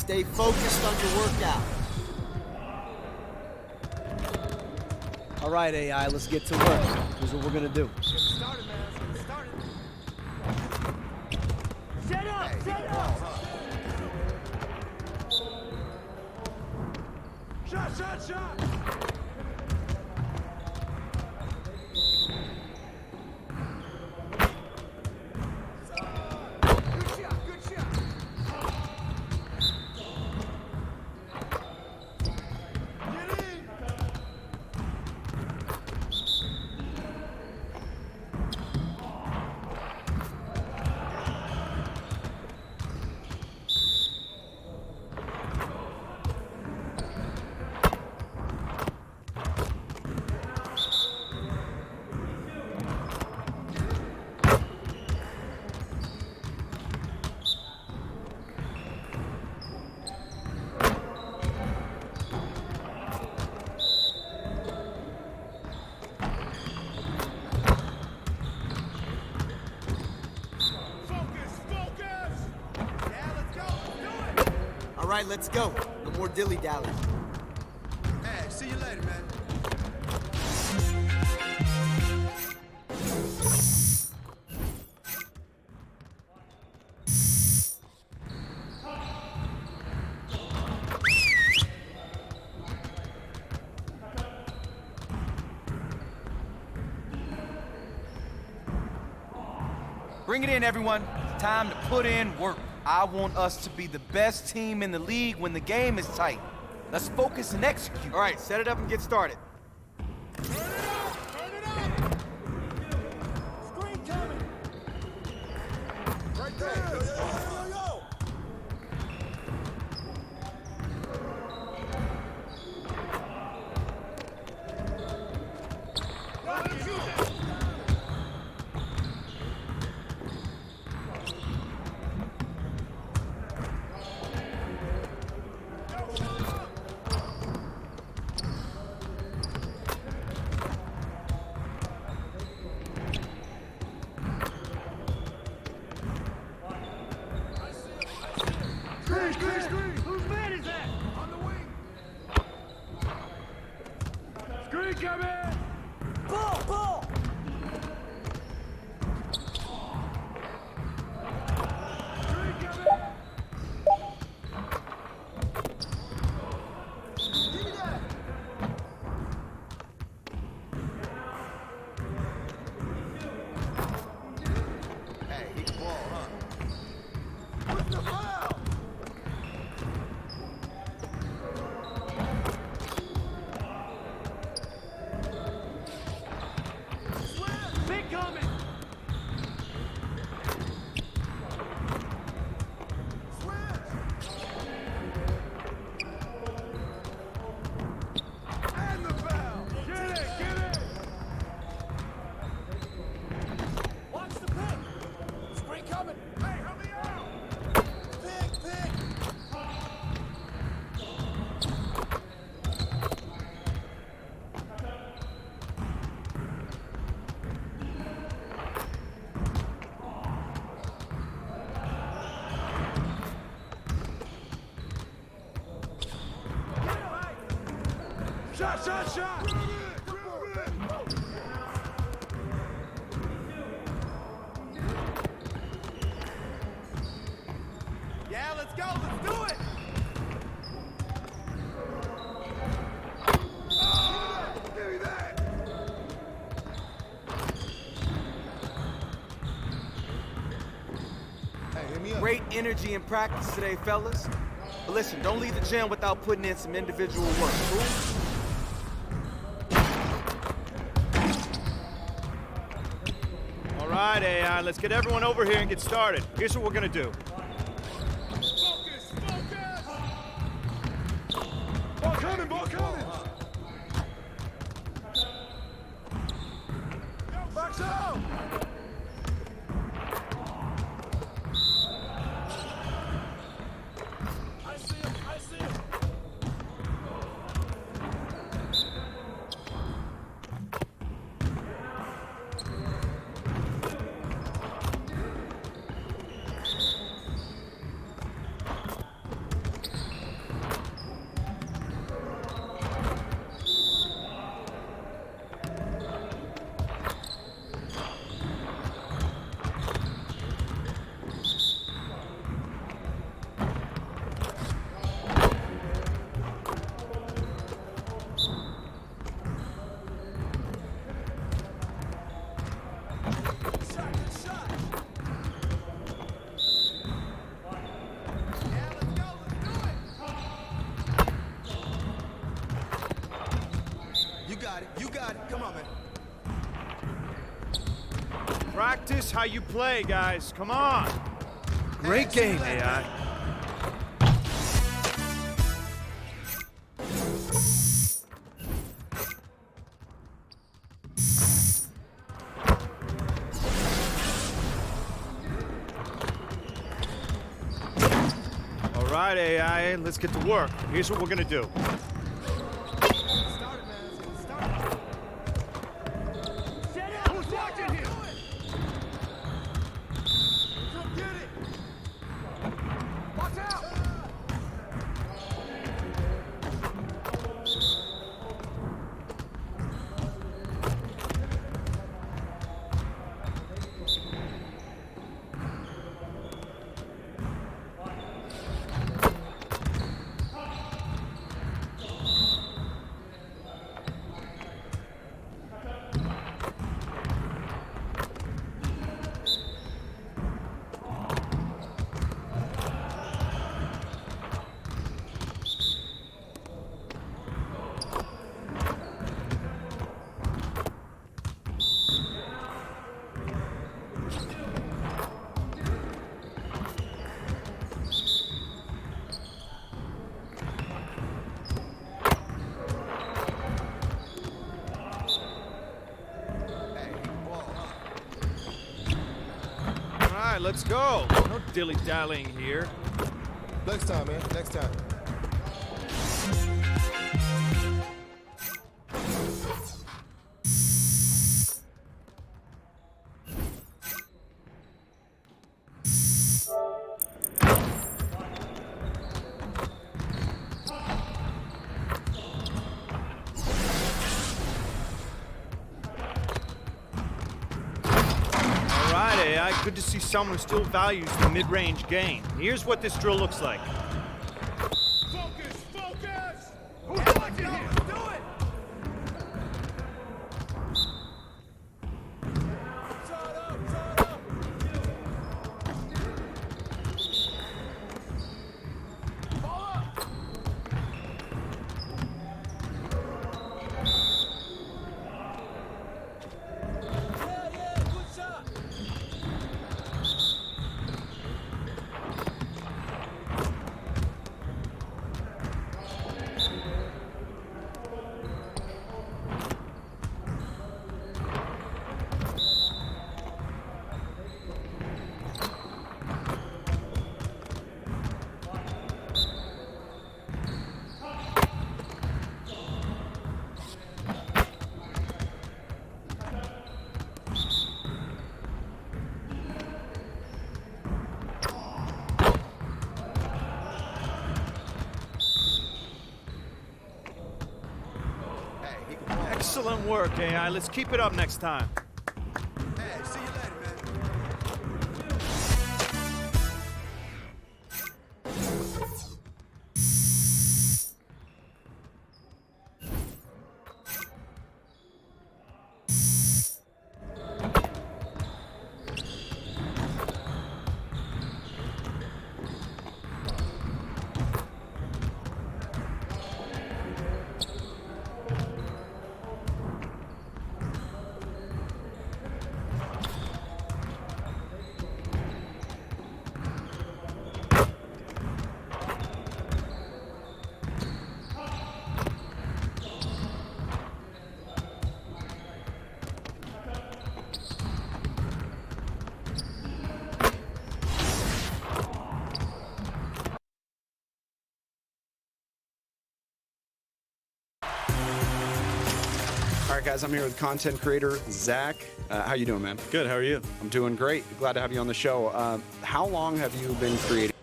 stay focused on your workout. All right, AI, let's get to work. Here's what we're gonna do. Get started, man. Let's get started. Set up! Set up! Shot, shot, shot! Good shot, good shot! Get in! All right, let's go. No more dilly-dally. Hey, see you later, man. Bring it in, everyone. Time to put in work. I want us to be the best team in the league when the game is tight. Let's focus and execute. All right, set it up and get started. Turn it up! Screen coming! Right there! Yo, yo, yo, yo, yo! Screen, screen, screen! Whose man is that? On the wing! Screen coming! Ball! Ball! Screen coming! Give me that! Hey, he can ball, huh? What's the foul? Big coming! And the foul! Get it! Get it! Watch the pick! Screen coming! Hey, help me out! Pick, pick! Shot, shot, shot! Yeah, let's go, let's do it! Give me that! Hey, hit me up. Great energy in practice today, fellas. But listen, don't leave the gym without putting in some individual work, cool? All right, AI, let's get everyone over here and get started. Here's what we're gonna do. Focus, focus! Ball coming, ball coming! Box out! I see him, I see him! Practice how you play, guys. Come on. Great game, AI. All right, AI, let's get to work. Here's what we're gonna do. Who's watching here? Come get it. Watch out. All right, let's go. No dilly-dallying here. Next time, man. Next time. All right, AI, good to see someone who still values the mid-range game. Here's what this drill looks like. Focus, focus. Who's watching here? Do it. Shut up, shut up. Ball up. Yeah, good shot. Hey, he can ball. Excellent work, AI. Let's keep it up next time. Hey, see you later, man. All right, guys, I'm here with content creator Zach. How you doing, man? Good, how are you? I'm doing great. Glad to have you on the show. How long have you been creating?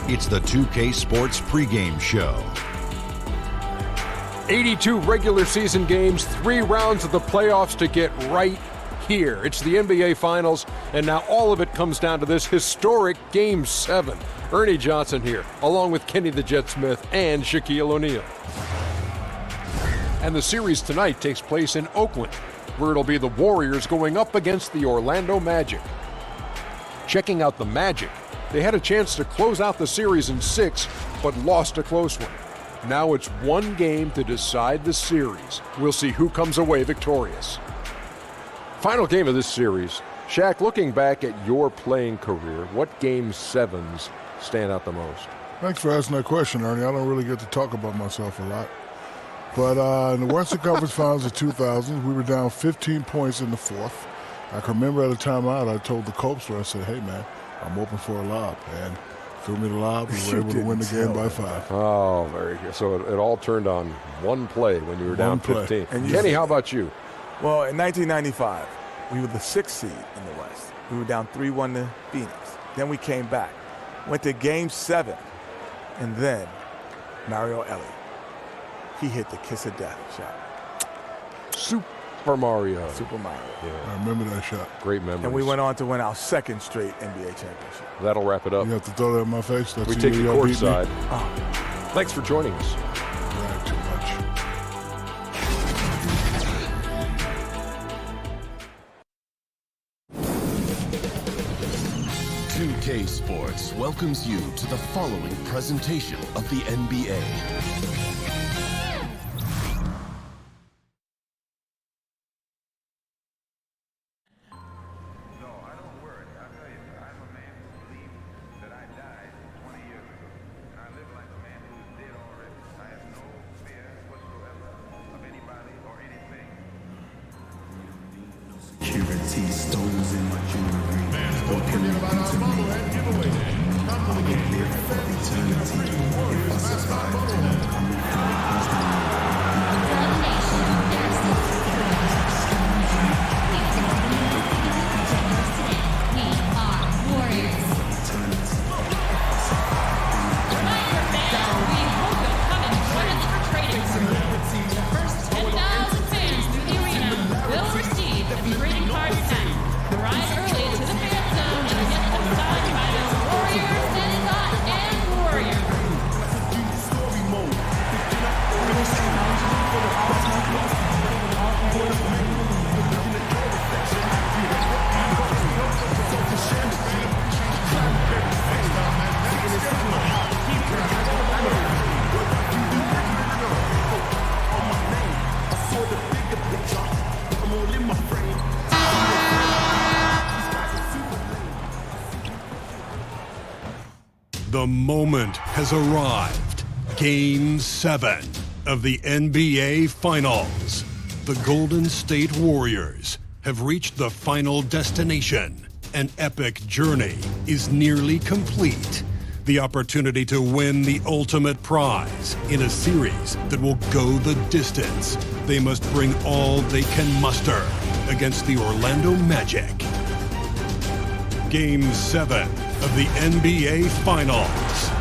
It's the 2K Sports pregame show. 82 regular season games, 3 rounds of the playoffs to get right here. It's the NBA Finals, and now all of it comes down to this historic Game 7. Ernie Johnson here, along with Kenny the Jet Smith and Shaquille O'Neal. And the series tonight takes place in Oakland, where it'll be the Warriors going up against the Orlando Magic. Checking out the Magic, they had a chance to close out the series in 6, but lost a close one. Now it's one game to decide the series. We'll see who comes away victorious. Final game of this series. Shaq, looking back at your playing career, what Game 7s stand out the most? Thanks for asking that question, Ernie. I don't really get to talk about myself a lot. But in the Western Conference Finals of 2000, we were down 15 points in the fourth. I can remember at a timeout, I told the Copster, I said, hey, man, I'm open for a lob. And threw me the lob. We were able to win the game by 5. Oh, very good. So it all turned on one play when you were down 15. And Kenny, how about you? Well, in 1995, we were the 6th seed in the West. We were down 3-1 to Phoenix. Then we came back, went to Game 7, and then Mario Elliott. He hit the kiss of death shot. Super Mario. Super Mario. Yeah. I remember that shot. Great memories. And we went on to win our 2nd straight NBA championship. That'll wrap it up. You have to throw that in my face. We take the court side. Oh. Thanks for joining us. Right, too much. 2K Sports welcomes you to the following presentation of the NBA. Stones in my jewelry. What can you do to me? I will live for eternity. If I survive, then I'm The moment has arrived. Game 7 of the NBA Finals. The Golden State Warriors have reached the final destination. An epic journey is nearly complete. The opportunity to win the ultimate prize in a series that will go the distance. They must bring all they can muster against the Orlando Magic. Game 7 of the NBA Finals.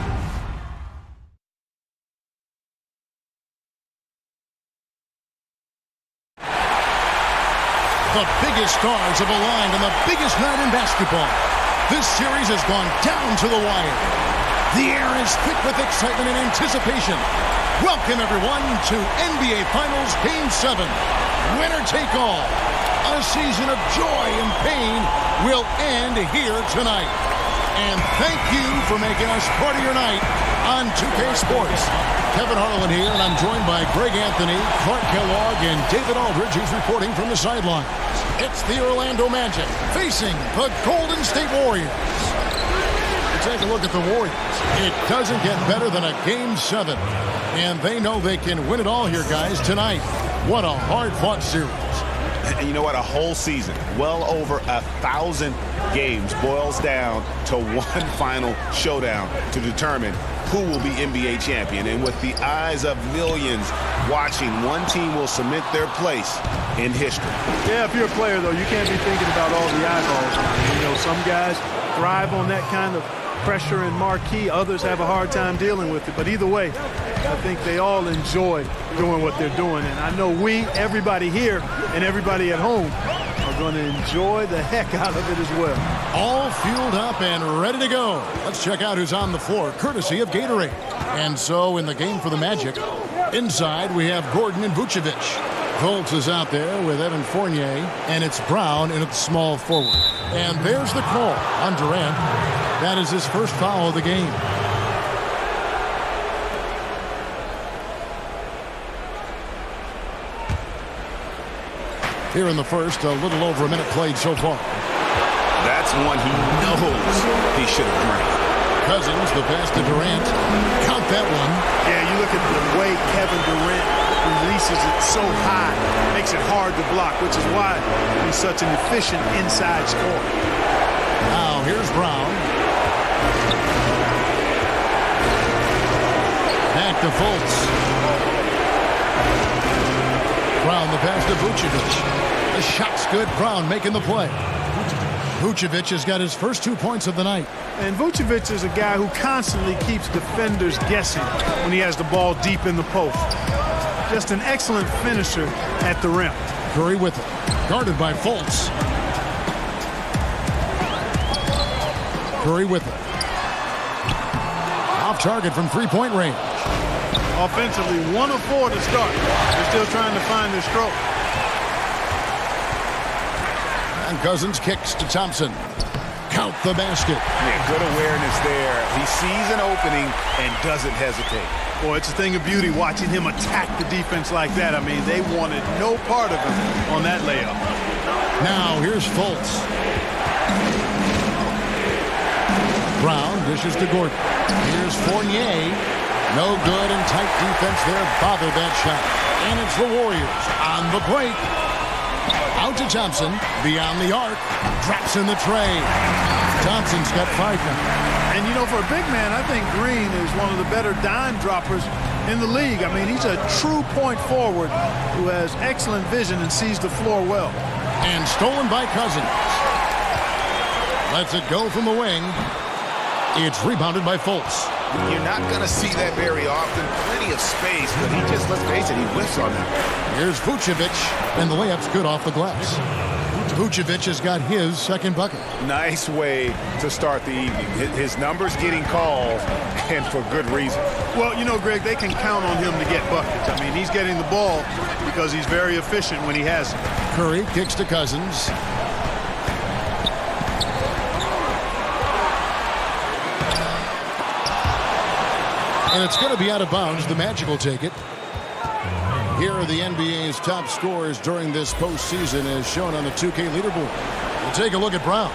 The biggest stars have aligned on the biggest night in basketball. This series has gone down to the wire. The air is thick with excitement and anticipation. Welcome, everyone, to NBA Finals Game 7. Winner take all. A season of joy and pain will end here tonight. And thank you for making us part of your night on 2K Sports. Kevin Harlan here, and I'm joined by Greg Anthony, Clark Kellogg, and David Aldridge, who's reporting from the sidelines. It's the Orlando Magic facing the Golden State Warriors. Take a look at the Warriors. It doesn't get better than a Game 7. And they know they can win it all here, guys, tonight. What a hard-fought series. And you know what? A whole season, well over 1,000 games, boils down to one final showdown to determine who will be NBA champion. And with the eyes of millions watching, one team will cement their place in history. Yeah, if you're a player, though, you can't be thinking about all the eyeballs. You know, some guys thrive on that kind of pressure and marquee. Others have a hard time dealing with it. But either way, I think they all enjoy doing what they're doing. And I know everybody here and everybody at home, are going to enjoy the heck out of it as well. All fueled up and ready to go. Let's check out who's on the floor, courtesy of Gatorade. And so in the game for the Magic, inside we have Gordon and Vucevic. Fultz is out there with Evan Fournier, and it's Brown in at the small forward. And there's the call on Durant. That is his first foul of the game. Here in the first, a little over a minute played so far. That's one he knows he should have drained. Cousins, the pass to Durant. Count that one. Yeah, you look at the way Kevin Durant releases it so high, makes it hard to block, which is why he's such an efficient inside scorer. Now here's Brown. Back to Fultz. Brown, the pass to Vucevic. The shot's good. Brown making the play. Vucevic has got his first 2 points of the night. And Vucevic is a guy who constantly keeps defenders guessing when he has the ball deep in the post. Just an excellent finisher at the rim. Curry with it. Guarded by Fultz. Curry with it. Off target from three-point range. Offensively, 1 of 4 to start. They're still trying to find their stroke. And Cousins kicks to Thompson. Count the basket. Yeah, good awareness there. He sees an opening and doesn't hesitate. Boy, it's a thing of beauty watching him attack the defense like that. I mean, they wanted no part of him on that layup. Now here's Fultz. Brown dishes to Gordon. Here's Fournier. No good, and tight defense there bothered that shot. And it's the Warriors on the break. Out to Thompson, beyond the arc, drops in the tray. Thompson's got 5 now. And you know, for a big man, I think Green is one of the better dime droppers in the league. I mean, he's a true point forward who has excellent vision and sees the floor well. And stolen by Cousins. Lets it go from the wing. It's rebounded by Fultz. You're not going to see that very often. Plenty of space, but he just, let's face it, he whiffs on that. Here's Vucevic, and the layup's good off the glass. Vucevic has got his second bucket. Nice way to start the evening. His numbers getting called, and for good reason. Well, you know, Greg, they can count on him to get buckets. I mean, he's getting the ball because he's very efficient when he has it. Curry kicks to Cousins. And it's going to be out of bounds. The Magic will take it. Here are the NBA's top scorers during this postseason as shown on the 2K leaderboard. We'll take a look at Brown.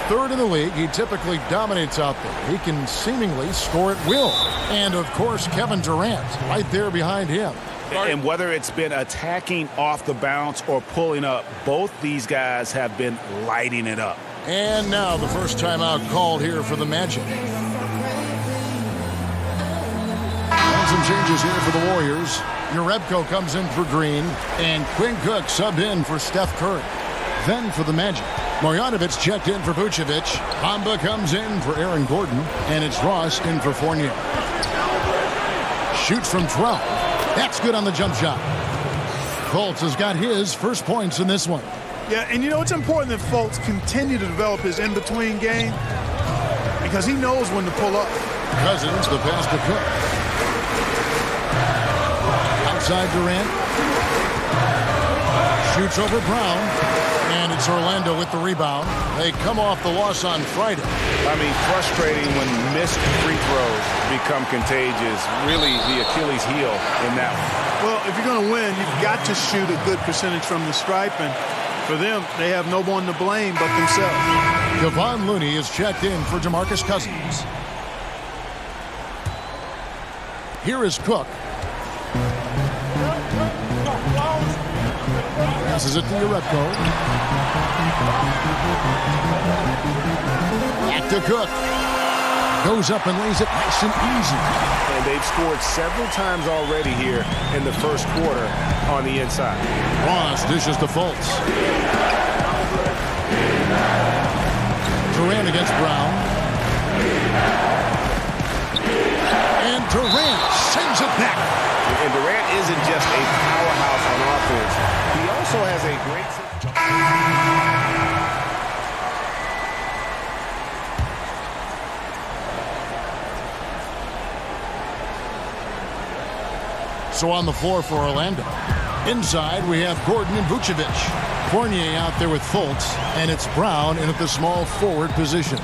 3rd in the league. He typically dominates out there. He can seemingly score at will. And, of course, Kevin Durant right there behind him. And whether it's been attacking off the bounce or pulling up, both these guys have been lighting it up. And now the first timeout called here for the Magic. Some changes here for the Warriors. Jerebko comes in for Green, and Quinn Cook subbed in for Steph Curry. Then for the Magic, Marjanovic checked in for Vucevic. Bamba comes in for Aaron Gordon, and it's Ross in for Fournier. Shoots from 12. That's good on the jump shot. Fultz has got his first points in this one. Yeah, and you know, it's important that Fultz continue to develop his in-between game because he knows when to pull up. Cousins, the pass to Cook. Outside Durant. Shoots over Brown. And it's Orlando with the rebound. They come off the loss on Friday. I mean, frustrating when missed free throws become contagious. Really the Achilles heel in that one. Well, if you're going to win, you've got to shoot a good percentage from the stripe. And for them, they have no one to blame but themselves. Kevon Looney is checked in for DeMarcus Cousins. Here is Cook. Passes it to Jerebko. Back to Cook. Goes up and lays it nice and easy. And they've scored several times already here in the first quarter on the inside. Ross dishes to Fultz. Durant against Brown. And Durant sends it back. And Durant isn't just a powerhouse on offense. He also has a great... So on the floor for Orlando. Inside, we have Gordon and Vucevic. Fournier out there with Fultz, and it's Brown in at the small forward position.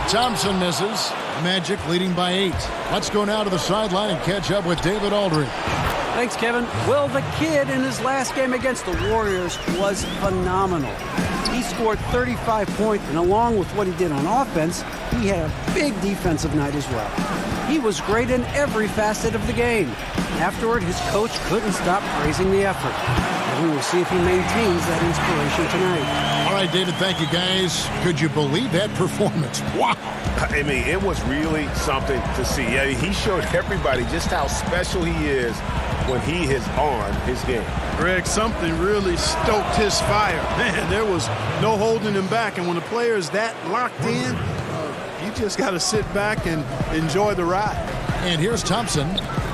Thompson misses. Magic leading by 8. Let's go now to the sideline and catch up with David Aldridge. Thanks, Kevin. Well, the kid in his last game against the Warriors was phenomenal. He scored 35 points, and along with what he did on offense, he had a big defensive night as well. He was great in every facet of the game. Afterward, his coach couldn't stop praising the effort. And we will see if he maintains that inspiration tonight. All right, David, thank you, guys. Could you believe that performance? Wow. I mean, it was really something to see. Yeah, he showed everybody just how special he is when he is on his game. Greg, something really stoked his fire. Man, there was no holding him back. And when the player is that locked in, you just got to sit back and enjoy the ride. And here's Thompson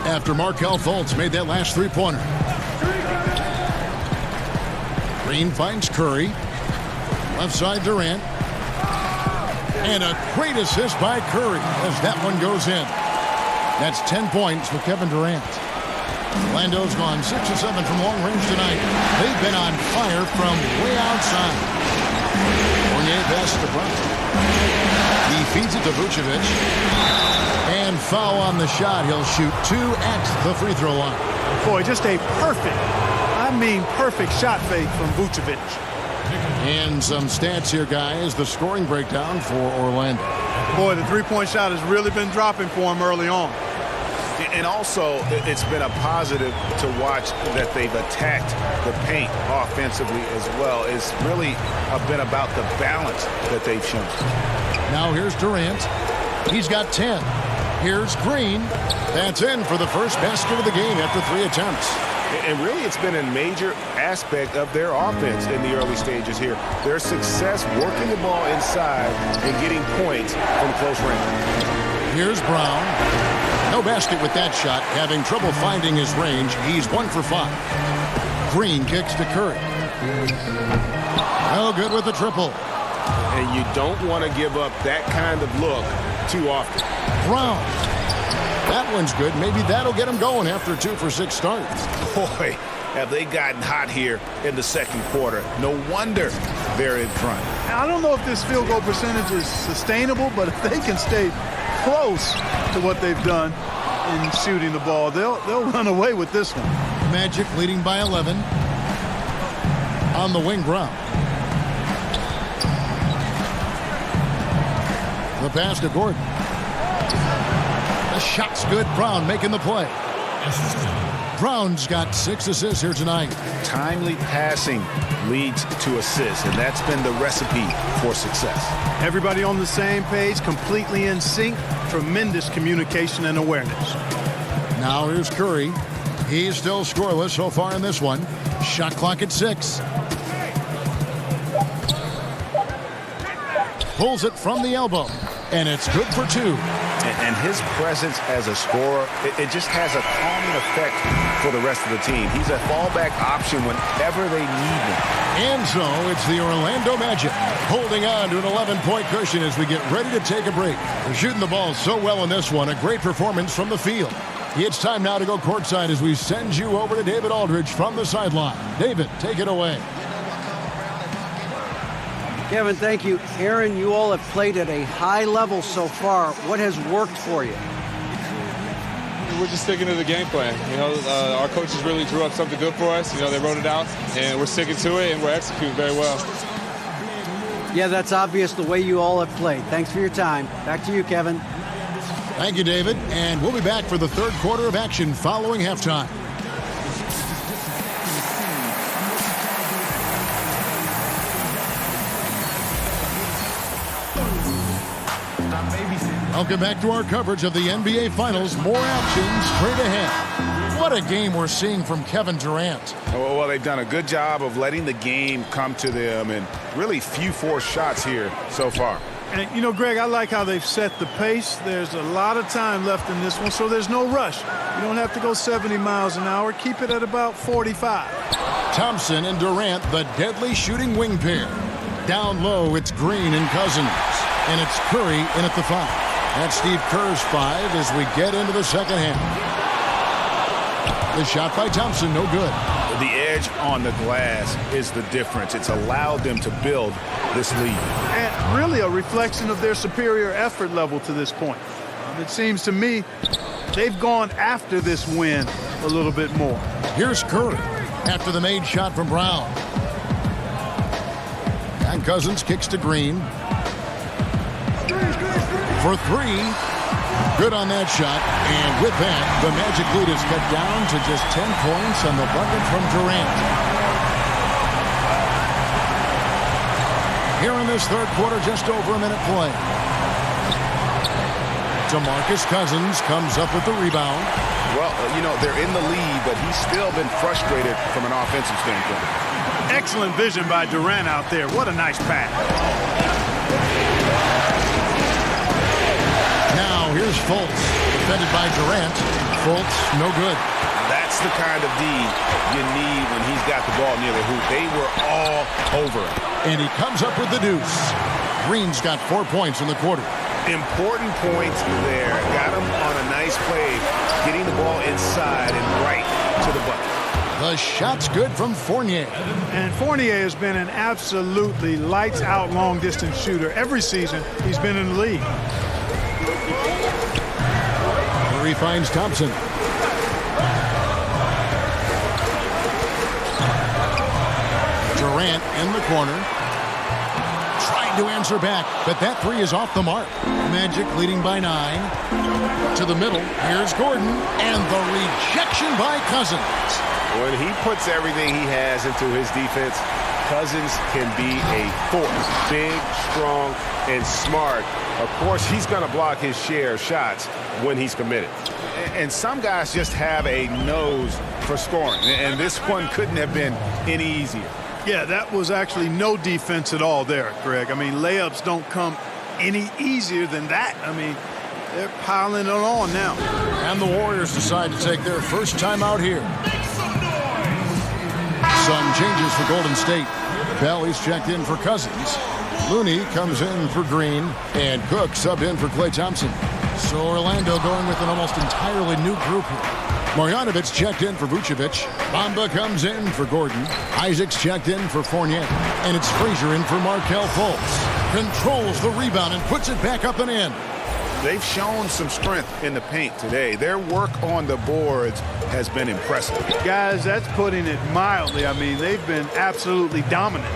after Markelle Fultz made that last three-pointer. Green finds Curry. Left side Durant. And a great assist by Curry as that one goes in. That's 10 points for Kevin Durant. Orlando's gone 6 of 7 from long range tonight. They've been on fire from way outside. Fournier passes to Brown. He feeds it to Vucevic. And foul on the shot. He'll shoot 2 at the free throw line. Boy, just a perfect shot fake from Vucevic. And some stats here, guys. The scoring breakdown for Orlando. Boy, the three-point shot has really been dropping for him early on. And also, it's been a positive to watch that they've attacked the paint offensively as well. It's really been about the balance that they've shown. Now here's Durant. He's got 10. Here's Green. That's in for the first basket of the game after 3 attempts. And really, it's been a major aspect of their offense in the early stages here. Their success working the ball inside and getting points from close range. Here's Brown. No basket with that shot. Having trouble finding his range. He's 1 for 5. Green kicks to Curry. No good with the triple. And you don't want to give up that kind of look too often. Brown. That one's good. Maybe that'll get him going after 2 for 6 starts. Boy, have they gotten hot here in the second quarter. No wonder they're in front. I don't know if this field goal percentage is sustainable, but if they can stay close to what they've done in shooting the ball, they'll run away with this one. Magic leading by 11. On the wing, Brown. The pass to Gordon. The shot's good. Brown making the play. Brown's got 6 assists here tonight. Timely passing leads to assists, and that's been the recipe for success. Everybody on the same page, completely in sync, tremendous communication and awareness. Now here's Curry. He's still scoreless so far in this one. Shot clock at 6. Pulls it from the elbow, and it's good for 2. And his presence as a scorer, it just has a calming effect for the rest of the team. He's a fallback option whenever they need him. And so it's the Orlando Magic holding on to an 11-point cushion as we get ready to take a break. They're shooting the ball so well in this one. A great performance from the field. It's time now to go courtside as we send you over to David Aldridge from the sideline. David, take it away. Kevin, thank you. Aaron, you all have played at a high level so far. What has worked for you? We're just sticking to the game plan. You know, our coaches really drew up something good for us. You know, they wrote it out, and we're sticking to it, and we're executing very well. Yeah, that's obvious the way you all have played. Thanks for your time. Back to you, Kevin. Thank you, David. And we'll be back for the third quarter of action following halftime. Welcome back to our coverage of the NBA Finals. More action straight ahead. What a game we're seeing from Kevin Durant. Well, they've done a good job of letting the game come to them, and really few forced shots here so far. And, you know, Greg, I like how they've set the pace. There's a lot of time left in this one, so there's no rush. You don't have to go 70 miles an hour. Keep it at about 45. Thompson and Durant, the deadly shooting wing pair. Down low, it's Green and Cousins. And it's Curry in at the 5. That's Steve Kerr's 5 as we get into the second half. The shot by Thompson, no good. The edge on the glass is the difference. It's allowed them to build this lead. And really a reflection of their superior effort level to this point. It seems to me they've gone after this win a little bit more. Here's Curry after the made shot from Brown. And Cousins kicks to Green. For three. Good on that shot. And with that, the Magic lead is cut down to just 10 points on the bucket from Durant. Here in this third quarter, just over a minute play. DeMarcus Cousins comes up with the rebound. Well, you know, they're in the lead, but he's still been frustrated from an offensive standpoint. Excellent vision by Durant out there. What a nice pass. Now here's Fultz, defended by Durant. Fultz, no good. That's the kind of D you need when he's got the ball near the hoop. They were all over him. And he comes up with the deuce. Green's got 4 points in the quarter. Important points there. Got him on a nice play, getting the ball inside and right to the bucket. The shot's good from Fournier. And Fournier has been an absolutely lights-out long-distance shooter. Every season he's been in the league. Murray finds Thompson. Durant in the corner. Trying to answer back, but that three is off the mark. Magic leading by 9. To the middle. Here's Gordon. And the rejection by Cousins. When he puts everything he has into his defense, Cousins can be a force. Big, strong, and smart. Of course, he's going to block his share of shots when he's committed. And some guys just have a nose for scoring. And this one couldn't have been any easier. Yeah, that was actually no defense at all there, Greg. I mean, layups don't come any easier than that. I mean, they're piling it on now. And the Warriors decide to take their first time out here. Some changes for Golden State. Bell is checked in for Cousins. Looney comes in for Green. And Cook subbed in for Klay Thompson. So Orlando going with an almost entirely new group here. Marjanovic checked in for Vucevic. Bamba comes in for Gordon. Isaac's checked in for Fournier. And it's Frazier in for Markelle Fultz. Controls the rebound and puts it back up and in. They've shown some strength in the paint today. Their work on the boards has been impressive. Guys, that's putting it mildly. I mean, they've been absolutely dominant.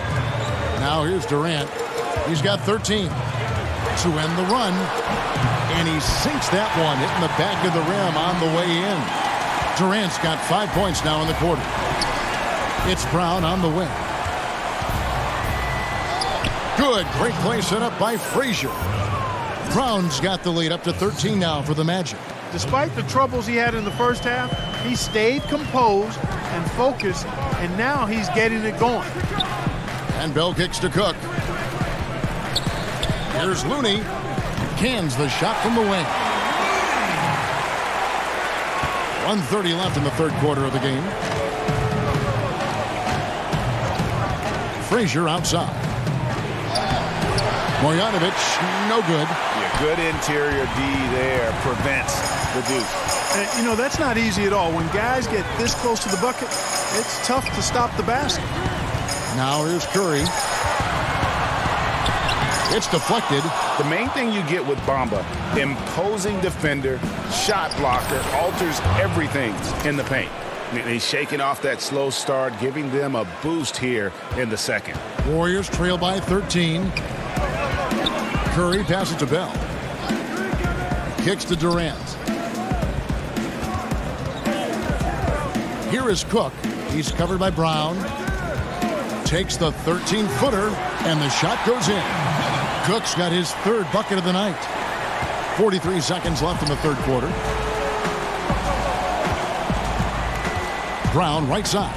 Now here's Durant. He's got 13 to end the run. And he sinks that one, hitting the back of the rim on the way in. Durant's got 5 points now in the quarter. It's Brown on the way. Good, great play set up by Frazier. Brown's got the lead up to 13 now for the Magic. Despite the troubles he had in the first half, he stayed composed and focused, and now he's getting it going. And Bell kicks to Cook. Here's Looney. Cans the shot from the wing. 1:30 left in the third quarter of the game. Frazier outside. Marjanovic, no good. Yeah, good interior D there, prevents the deuce. And, you know, that's not easy at all. When guys get this close to the bucket, it's tough to stop the basket. Now here's Curry. It's deflected. The main thing you get with Bamba, imposing defender, shot blocker, alters everything in the paint. And he's shaking off that slow start, giving them a boost here in the second. Warriors trail by 13. Curry passes to Bell. Kicks to Durant. Here is Cook. He's covered by Brown. Takes the 13-footer, and the shot goes in. Cook's got his third bucket of the night. 43 seconds left in the third quarter. Brown right side.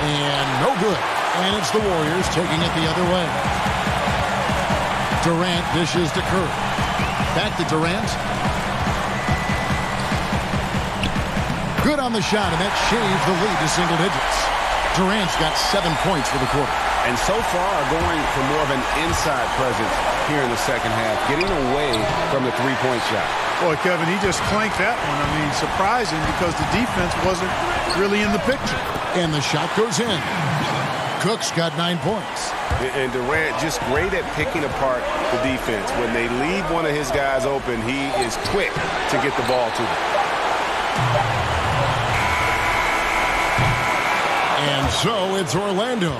And no good. And it's the Warriors taking it the other way. Durant dishes to Curry. Back to Durant. Good on the shot, and that shaves the lead to single digits. Durant's got 7 points for the quarter. And so far going for more of an inside presence here in the second half, getting away from the three-point shot. Boy, Kevin, he just clanked that one. I mean, surprising because the defense wasn't really in the picture. And the shot goes in. Cook's got 9 points. And Durant just great at picking apart the defense. When they leave one of his guys open, he is quick to get the ball to them. And so it's Orlando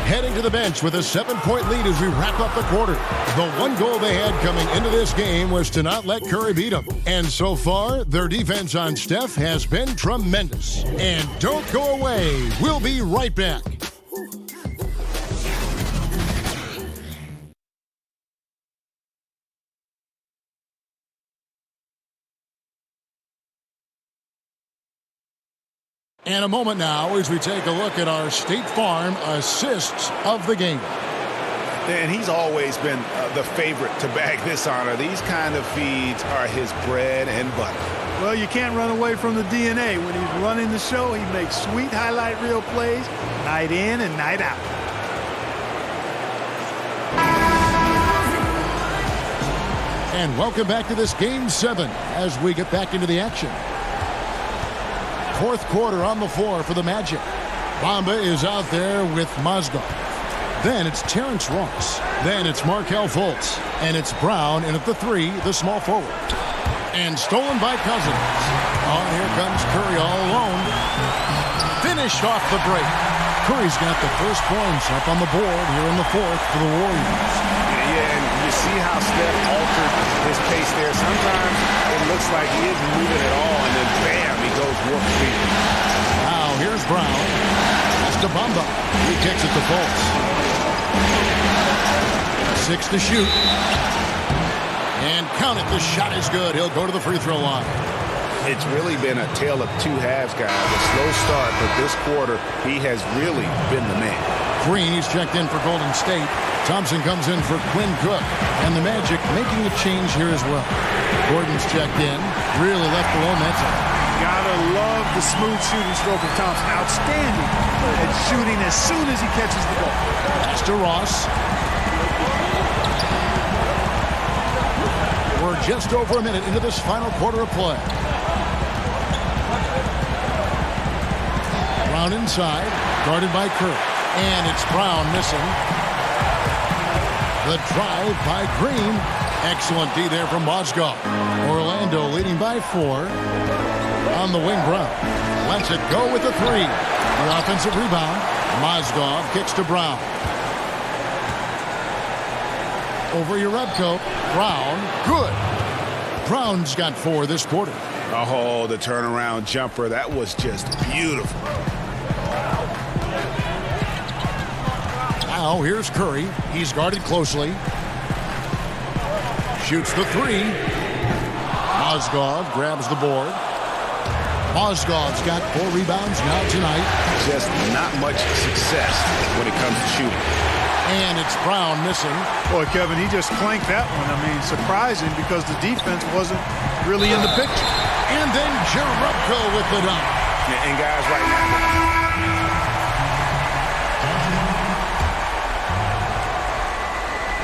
heading to the bench with a 7-point lead as we wrap up the quarter. The one goal they had coming into this game was to not let Curry beat them. And so far, their defense on Steph has been tremendous. And don't go away. We'll be right back. And a moment now as we take a look at our State Farm assists of the game. And he's always been the favorite to bag this honor. These kind of feeds are his bread and butter. Well, you can't run away from the DNA. When he's running the show, he makes sweet highlight reel plays night in and night out. And welcome back to this Game 7 as we get back into the action. Fourth quarter on the floor for the Magic. Bamba is out there with Mozgov. Then it's Terrence Ross. Then it's Markelle Fultz. And it's Brown in at the 3, the small forward. And stolen by Cousins. Oh, here comes Curry all alone. Finished off the break. Curry's got the first points up on the board here in the fourth for the Warriors. Yeah, and you see how Steph altered his pace there. Sometimes it looks like he isn't moving at all, and then bam, he goes warp speed. Now here's Brown. That's to Bamba. He kicks it to Fultz. 6 to shoot. And count it, the shot is good. He'll go to the free throw line. It's really been a tale of two halves, guys. A slow start, but this quarter, he has really been the man. Green, he's checked in for Golden State. Thompson comes in for Quinn Cook. And the Magic making a change here as well. Gordon's checked in. Really left the momentum. Gotta love the smooth shooting stroke of Thompson. Outstanding at shooting as soon as he catches the ball. Pass to Ross. We're just over a minute into this final quarter of play. Brown inside, guarded by Curry. And it's Brown missing. The drive by Green. Excellent D there from Mozgov. Orlando leading by 4. On the wing, Brown lets it go with the 3. The offensive rebound. Mozgov kicks to Brown. Over Jerebko. Brown. Good. Brown's got 4 this quarter. Oh, the turnaround jumper. That was just beautiful. Now here's Curry. He's guarded closely. Shoots the 3. Mozgov grabs the board. Mozgov's got 4 rebounds now tonight. Just not much success when it comes to shooting. And it's Brown missing. Boy, Kevin, he just clanked that one. I mean, surprising because the defense wasn't really in the picture. And then Jerebko with the dunk. And guys, right now,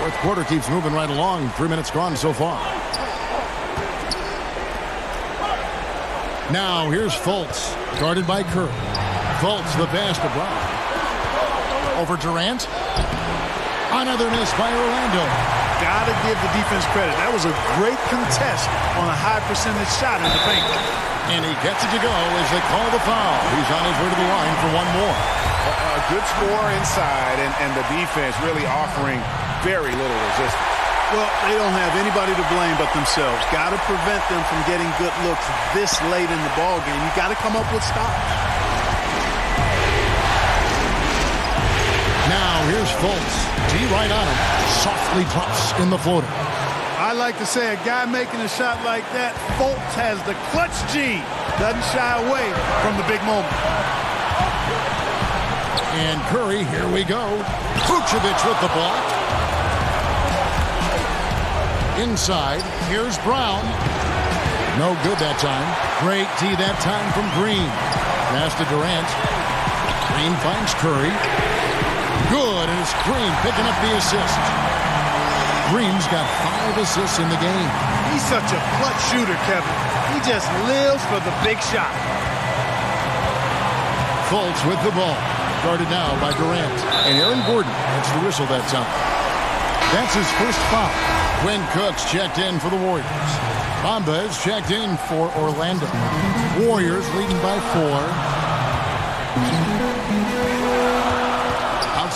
fourth quarter keeps moving right along. 3 minutes gone so far. Now here's Fultz, guarded by Curry. Fultz, the pass to Brown. Over Durant. Another miss by Orlando. Gotta give the defense credit. That was a great contest on a high percentage shot in the paint. And he gets it to go as they call the foul. He's on his way to the line for one more. A good score inside, and the defense really offering very little resistance. Well, they don't have anybody to blame but themselves. Got to prevent them from getting good looks this late in the ball game. You got to come up with stops. Now here's Fultz. D right on him. Softly drops in the floater. I like to say a guy making a shot like that, Fultz has the clutch G. Doesn't shy away from the big moment. And Curry, here we go. Vucevic with the block. Inside, here's Brown. No good that time. Great D that time from Green. Pass to Durant. Green finds Curry. Good, and it's Green picking up the assist. Green's got 5 assists in the game. He's such a clutch shooter, Kevin. He just lives for the big shot. Fultz with the ball. Guarded now by Durant. And Aaron Gordon gets the whistle that time. That's his first foul. Quinn Cook's checked in for the Warriors. Bamba is checked in for Orlando. Warriors leading by 4.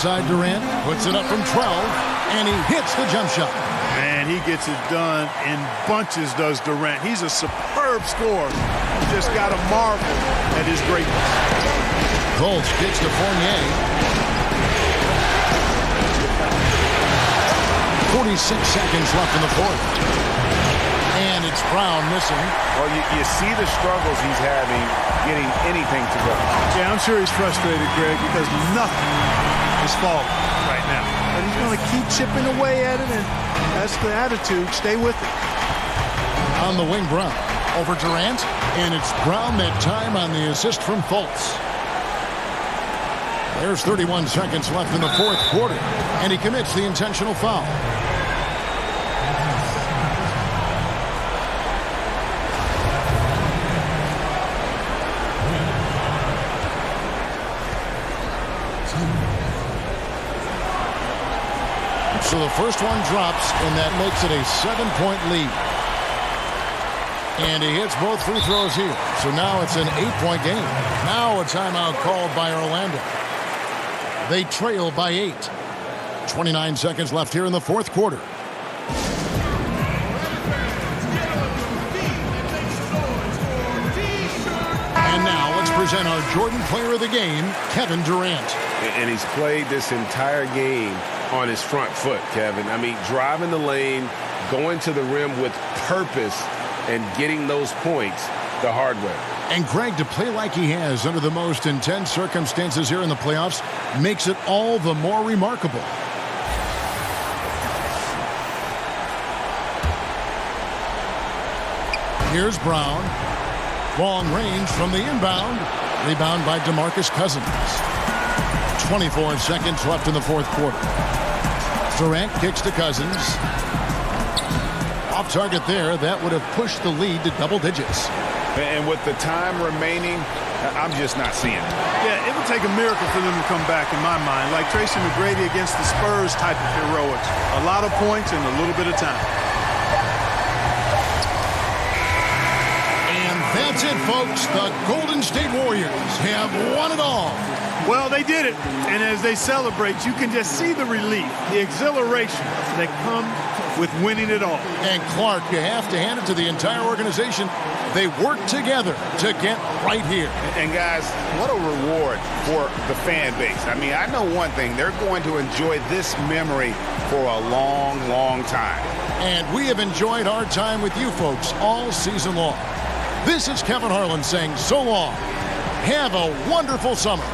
side, Durant puts it up from 12, and he hits the jump shot. Man, he gets it done in bunches, does Durant. He's a superb scorer. You just got to marvel at his greatness. Colts kicks to Fournier. 46 seconds left in the fourth. And it's Brown missing. Well, you see the struggles he's having getting anything to go. Yeah, I'm sure he's frustrated, Greg, because nothing is falling right now. But he's going to keep chipping away at it, and that's the attitude. Stay with it. On the wing, Brown. Over Durant, and it's Brown that time on the assist from Fultz. There's 31 seconds left in the fourth quarter, and he commits the intentional foul. So the first one drops, and that makes it a 7-point lead. And he hits both free throws here. So now it's an 8-point game. Now a timeout called by Orlando. They trail by 8. 29 seconds left here in the fourth quarter. And now let's present our Jordan Player of the Game, Kevin Durant. And he's played this entire game on his front foot, Kevin. I mean, driving the lane, going to the rim with purpose, and getting those points the hard way. And Greg, to play like he has under the most intense circumstances here in the playoffs makes it all the more remarkable. Here's Brown. Long range from the inbound. Rebound by DeMarcus Cousins. 24 seconds left in the fourth quarter. Durant kicks to Cousins. Off target there. That would have pushed the lead to double digits. And with the time remaining, I'm just not seeing it. Yeah, it would take a miracle for them to come back, in my mind. Like Tracy McGrady against the Spurs type of heroics. A lot of points in a little bit of time. And that's it, folks. The Golden State Warriors have won it all. Well, they did it. And as they celebrate, you can just see the relief, the exhilaration that comes with winning it all. And Clark, you have to hand it to the entire organization. They worked together to get right here. And guys, what a reward for the fan base. I mean, I know one thing. They're going to enjoy this memory for a long, long time. And we have enjoyed our time with you folks all season long. This is Kevin Harlan saying so long. Have a wonderful summer.